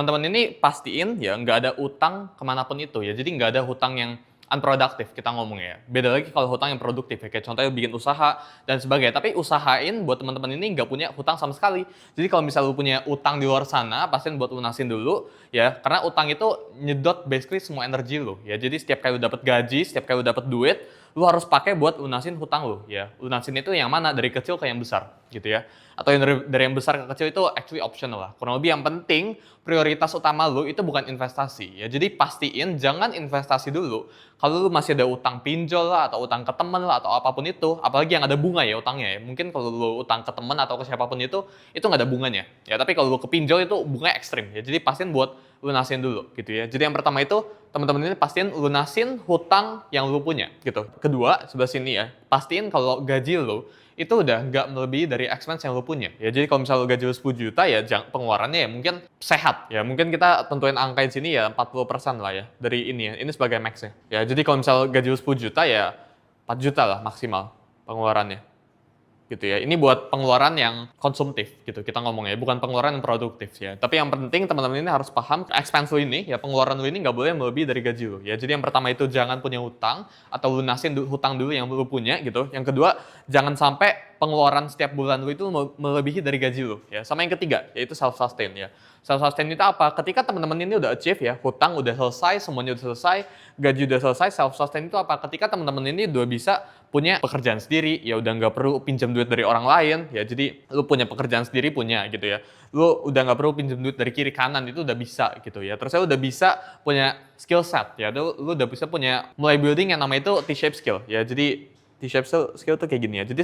teman-teman ini pastiin ya nggak ada utang kemanapun itu ya. Jadi nggak ada hutang yang unproduktif kita ngomongnya ya. Beda lagi kalau hutang yang produktif ya. Kayak contohnya bikin usaha dan sebagainya. Tapi usahain buat teman-teman ini nggak punya hutang sama sekali. Jadi kalau misalnya lu punya utang di luar sana, pastiin buat lunasin dulu ya. Karena utang itu nyedot basically semua energi lu ya. Jadi setiap kali lu dapat gaji, setiap kali lu dapat duit, lu harus pakai buat lunasin hutang lu ya. Lunasin itu yang mana? Dari kecil ke yang besar gitu ya. Atau yang dari yang besar ke kecil itu actually optional lah. Kurang lebih yang penting prioritas utama lu itu bukan investasi ya. Jadi pastiin jangan investasi dulu. Kalau lu masih ada utang pinjol lah atau utang ke temen lah atau apapun itu, apalagi yang ada bunga ya utangnya ya. Mungkin kalau lu utang ke temen atau ke siapapun itu nggak ada bunganya. Ya tapi kalau lu ke pinjol itu bunganya ekstrim ya. Jadi pastiin buat lunasin dulu gitu ya. Jadi yang pertama itu teman-teman ini pastiin lunasin hutang yang lu punya gitu. Kedua, sebelah sini ya, pastiin kalau gaji lu itu udah nggak melebihi dari expense yang lu punya. Ya jadi kalau misalnya lu gaji lu 10 juta ya pengeluarannya ya mungkin sehat ya. Mungkin kita tentuin angka di sini ya 40% lah ya dari ini ya. Ini sebagai max-nya. Ya jadi kalau misalnya gaji lu 10 juta ya 4 juta lah maksimal pengeluarannya. Gitu ya. Ini buat pengeluaran yang konsumtif gitu kita ngomongnya, bukan pengeluaran yang produktif ya. Tapi yang penting teman-teman ini harus paham expense lu ini ya, pengeluaran lu ini nggak boleh melebihi dari gaji lu ya. Jadi yang pertama itu jangan punya hutang atau lunasin hutang dulu yang lu punya gitu. Yang kedua, jangan sampai pengeluaran setiap bulan lu itu melebihi dari gaji lu ya. Sama yang ketiga yaitu self sustain ya. Self sustain itu apa? Ketika teman-teman ini udah achieve ya, hutang udah selesai, semuanya udah selesai, gaji udah selesai, self sustain itu apa? Ketika teman-teman ini udah bisa punya pekerjaan sendiri, ya udah nggak perlu pinjam duit dari orang lain, ya jadi lu punya pekerjaan sendiri punya gitu ya. Lu udah nggak perlu pinjam duit dari kiri kanan, itu udah bisa gitu ya. Terus lu udah bisa punya skill set ya, lu udah bisa punya mulai building yang namanya itu T-shape skill ya. Jadi T-shape skill tuh kayak gini ya. Jadi